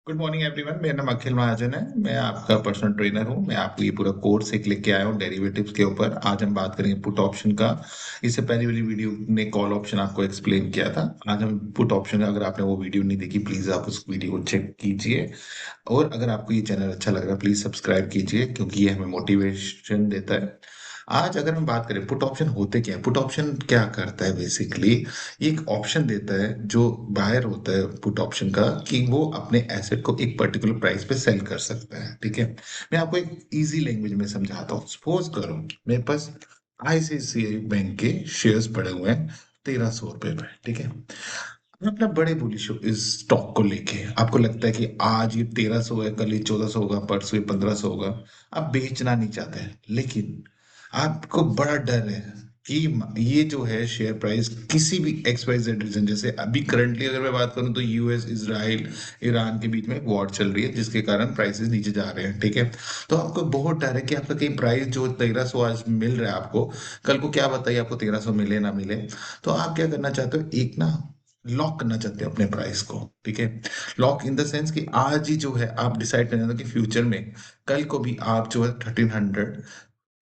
Good morning everyone. मेरा नाम अखिल महाजन है। मैं आपका पर्सनल ट्रेनर हूं। मैं आपको ये पूरा कोर्स एक लेके आया हूं डेरिवेटिव्स के ऊपर। आज हम बात करेंगे पुट ऑप्शन का। इससे पहली वाली वीडियो ने कॉल ऑप्शन आपको एक्सप्लेन किया था। आज हम पुट ऑप्शन का, अगर आपने वो वीडियो नहीं देखी प्लीज आप उस वीडियो को चेक कीजिए। और अगर आपको ये चैनल अच्छा लग रहा है प्लीज सब्सक्राइब कीजिए, क्योंकि ये हमें मोटिवेशन देता है। आज अगर हम बात करें पुट ऑप्शन होते क्या है, पुट ऑप्शन क्या करता है बेसिकली, ये एक ऑप्शन देता है जो बायर होता है पुट ऑप्शन का, कि वो अपने एसेट को एक पर्टिकुलर प्राइस पे सेल कर सकता है। ठीक है, मैं आपको एक इजी लैंग्वेज में समझाता हूँ। सपोज करो मेरे पास आईसीआईसीआई बैंक के शेयर्स पड़े हुए हैं 1300 रुपए पे। ठीक है, मैं अपना बड़े बुलिश हूँ इस स्टॉक को लेके। आपको लगता है कि आज ये 1300 है, कल ये 1400 होगा, परसों ये 1500 होगा। आप बेचना नहीं चाहते हैं, लेकिन आपको बड़ा डर है कि ये जो है शेयर प्राइस किसी भी एक्स वाई जेड रीजन, जैसे अभी करंटली अगर मैं बात करूं तो यूएस इजराइल ईरान के बीच में वॉर चल रही है, जिसके कारण प्राइसेस नीचे जा रहे हैं। ठीक है, तो आपको बहुत डर है कि आपका कहीं प्राइस जो 1300 आज मिल रहा है आपको, कल को क्या बताइए आपको 1300 मिले ना मिले। तो आप क्या करना चाहते हो, एक ना लॉक करना चाहते हो अपने प्राइस को। ठीक है, लॉक इन द सेंस कि आज ही जो है आप डिसाइड करना चाहते हो कि फ्यूचर में कल को भी आप जो है 1300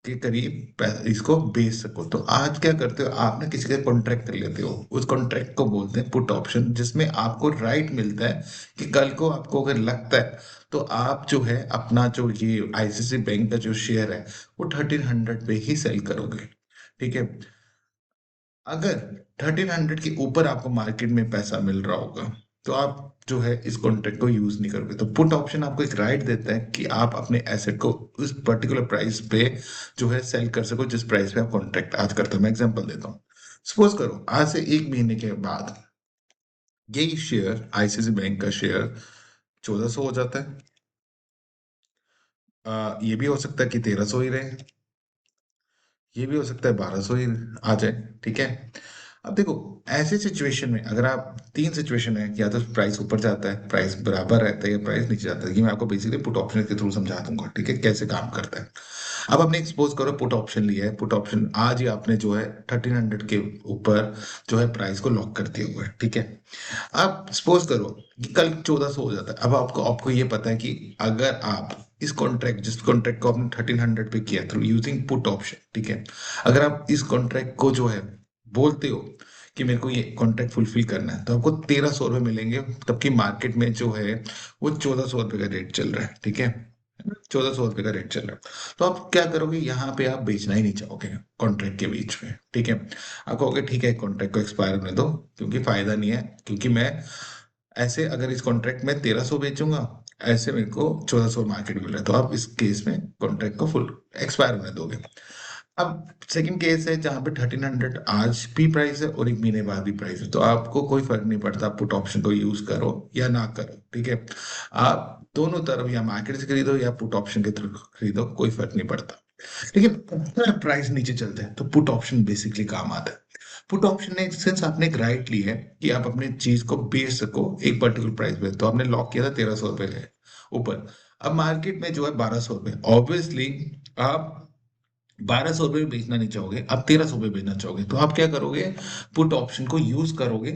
के करीब इसको बेच सको। तो आज क्या करते हो, आप ना किसी का कॉन्ट्रैक्ट कर लेते हो। उस कॉन्ट्रैक्ट को बोलते हैं पुट ऑप्शन, जिसमें आपको राइट मिलता है कि कल को आपको अगर लगता है तो आप जो है अपना जो ये आईसीआईसी बैंक का जो शेयर है वो 1300 पे ही सेल करोगे। ठीक है, अगर 1300 के ऊपर आपको मार्केट में पैसा मिल रहा होगा तो आप जो है इस कॉन्ट्रैक्ट को यूज नहीं करोगे। तो पुट ऑप्शन आपको एक राइट देता है कि आप अपने एसेट को उस पर्टिकुलर प्राइस पे जो है सेल कर सको, जिस प्राइस पे आप कॉन्ट्रैक्ट आज करते हो। मैं एग्जांपल देता हूँ। सपोज करो आज से 1 महीने के बाद यही शेयर आईसीआईसी बैंक का शेयर 1400 हो जाता है। ये भी हो सकता है कि 1300 ही रहे, ये भी हो सकता है 1200 ही आ जाए। ठीक है, अब देखो ऐसे सिचुएशन में अगर आप, तीन सिचुएशन है, या तो प्राइस ऊपर जाता है, प्राइस बराबर रहता है, या प्राइस नीचे जाता है। ये मैं आपको बेसिकली पुट ऑप्शन के थ्रू समझा दूंगा। ठीक है, कैसे काम करता है। अब आपने एक्सपोज करो पुट ऑप्शन लिया है, पुट ऑप्शन आज ही आपने जो है 1300 के ऊपर जो है प्राइस को लॉक कर दिया हुआ है। ठीक है, अब सपोज करो कि कल 1400 हो जाता है। अब आपको आपको ये पता है कि अगर आप इस कॉन्ट्रैक्ट, जिस कॉन्ट्रैक्ट को आपने 1300 पे किया थ्रू यूजिंग पुट ऑप्शन, ठीक है, अगर आप इस कॉन्ट्रैक्ट को जो है बोलते हो कि मेरे को ये कॉन्ट्रैक्ट फुलफिल करना है, तो आपको 1300 रुपये मिलेंगे। तबकि मार्केट में जो है वो 1400 रुपये का रेट चल रहा है। ठीक है, 1400 रुपये का रेट चल रहा है। तो आप क्या करोगे, यहाँ पे आप बेचना ही नहीं चाहोगे कॉन्ट्रैक्ट के बीच में। ठीक है, आप कहोगे ठीक है कॉन्ट्रैक्ट को एक्सपायर होने दो, क्योंकि फायदा नहीं है, क्योंकि मैं ऐसे अगर इस कॉन्ट्रैक्ट में 1300 बेचूंगा, ऐसे मेरे को 1400 मार्केट मिल रहा है, तो आप इस केस में कॉन्ट्रैक्ट को फुल एक्सपायर होने दोगे। अब सेकंड केस है जहां पे 1300 आज भी प्राइस है और 1 महीने बाद भी प्राइस है, तो आपको कोई फर्क नहीं पड़ता पुट ऑप्शन को यूज करो या ना करो। ठीक है, आप दोनों तरफ या मार्केट से खरीदो या पुट ऑप्शन के थ्रू खरीदो, कोई फर्क नहीं पड़ता। लेकिन अगर प्राइस नीचे चलता है तो पुट ऑप्शन बेसिकली काम आता है। पुट ऑप्शन ने सिंस आपने एक राइट ली है कि आप अपने चीज को बेच सको एक पर्टिकुलर प्राइस पे, तो आपने लॉक किया था 1300 रुपए के ऊपर। अब मार्केट में जो है 1200 रुपए, ऑब्वियसली आप 1200 रुपये में बेचना नहीं चाहोगे, आप 1300 रुपये बेचना चाहोगे, तो आप क्या करोगे, पुट ऑप्शन को यूज करोगे।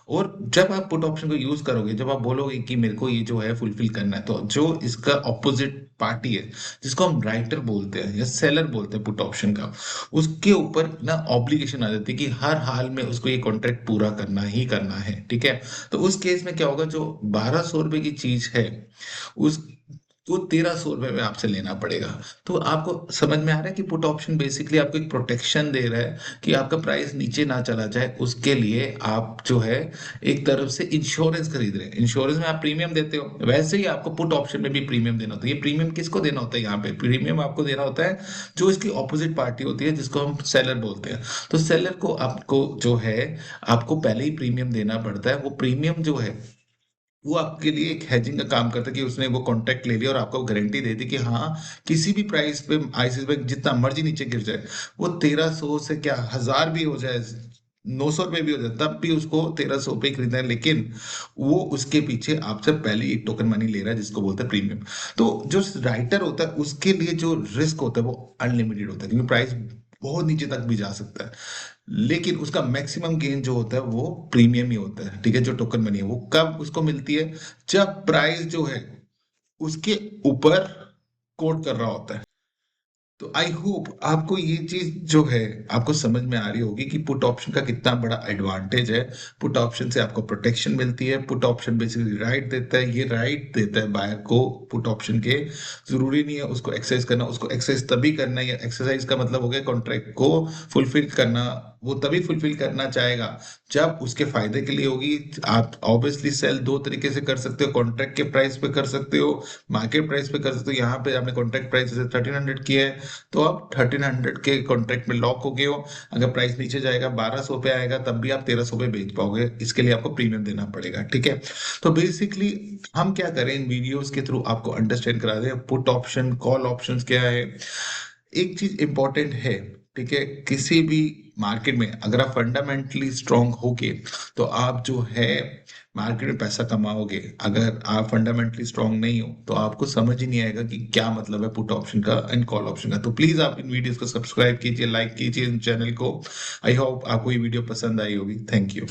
और जब आप पुट ऑप्शन को यूज करोगे, जब आप बोलोगे कि मेरे को ये जो है फुलफिल करना है, तो जो इसका ऑपोजिट पार्टी है, जिसको हम राइटर बोलते हैं या सेलर बोलते हैं पुट ऑप्शन का, उसके ऊपर ना ऑब्लिगेशन आ जाती है कि हर हाल में उसको ये कॉन्ट्रैक्ट पूरा करना ही करना है। ठीक है, तो उस केस में क्या होगा, जो 1200 रुपये की चीज है उस वो 1300 रुपये में आपसे लेना पड़ेगा। तो आपको समझ में आ रहा है कि पुट ऑप्शन बेसिकली आपको एक प्रोटेक्शन दे रहा है कि आपका प्राइस नीचे ना चला जाए। उसके लिए आप जो है एक तरफ से इंश्योरेंस खरीद रहे हैं। इंश्योरेंस में आप प्रीमियम देते हो, वैसे ही आपको पुट ऑप्शन में भी प्रीमियम देना होता है। ये प्रीमियम किसको देना होता है, यहाँ पे प्रीमियम आपको देना होता है जो इसकी ऑपोजिट पार्टी होती है, जिसको हम सेलर बोलते हैं। तो सेलर को आपको जो है आपको पहले ही प्रीमियम देना पड़ता है। वो प्रीमियम जो है वो आपके लिए एक हेजिंग का काम करता है, कि उसने वो कॉन्ट्रैक्ट ले लिया और आपको गारंटी दे दी कि हाँ किसी भी प्राइस पे आईसीआईसी बैंक जितना मर्जी नीचे गिर जाए, वो 1300 से क्या 1000 भी हो जाए, 900 रुपये भी हो जाए, तब भी उसको 1300 पे खरीदना है। लेकिन वो उसके पीछे आपसे पहले एक टोकन मनी ले रहा है, जिसको बोलते हैं प्रीमियम। तो जो राइटर होता है उसके लिए जो रिस्क होता है वो अनलिमिटेड होता है, क्योंकि प्राइस बहुत नीचे तक भी जा सकता है, लेकिन उसका मैक्सिमम गेन जो होता है वो प्रीमियम ही होता है, ठीक है। जो टोकन मनी है वो कब उसको मिलती है, जब प्राइस जो है उसके ऊपर कोट कर रहा होता है। तो आई होप आपको ये चीज जो है आपको समझ में आ रही होगी कि पुट ऑप्शन का कितना बड़ा एडवांटेज है। पुट ऑप्शन से आपको प्रोटेक्शन मिलती है। पुट ऑप्शन बेसिकली राइट देता है, ये राइट देता है बायर को पुट ऑप्शन के। जरूरी नहीं है उसको एक्सरसाइज करना, उसको एक्सरसाइज तभी करना है। एक्सरसाइज का मतलब हो गया कॉन्ट्रैक्ट को फुलफिल करना। वो तभी फुलफिल करना चाहेगा जब उसके फायदे के लिए होगी। आप ऑब्वियसली सेल दो तरीके से कर सकते हो, कॉन्ट्रैक्ट के प्राइस पे कर सकते हो, मार्केट प्राइस पे कर सकते हो। यहाँ पे आपने कॉन्ट्रैक्ट प्राइस जैसे 1300 किया है, तो आप 1300 के कॉन्ट्रैक्ट में लॉक हो गए हो। अगर प्राइस नीचे जाएगा 1200 पे आएगा तब भी आप 1300 पे बेच पाओगे। इसके लिए आपको प्रीमियम देना पड़ेगा, ठीक है। तो बेसिकली हम क्या करें, इन वीडियोस के थ्रू आपको अंडरस्टैंड करा दें पुट ऑप्शन कॉल ऑप्शंस क्या है। एक चीज इंपॉर्टेंट है, ठीक है। किसी भी मार्केट में अगर आप फंडामेंटली स्ट्रांग होगे तो आप जो है मार्केट में पैसा कमाओगे। अगर आप फंडामेंटली स्ट्रांग नहीं हो तो आपको समझ ही नहीं आएगा कि क्या मतलब है पुट ऑप्शन का एंड कॉल ऑप्शन का। तो प्लीज आप इन वीडियोस को सब्सक्राइब कीजिए, लाइक कीजिए इन चैनल को। आई होप आपको ये वीडियो पसंद आई होगी। Thank you.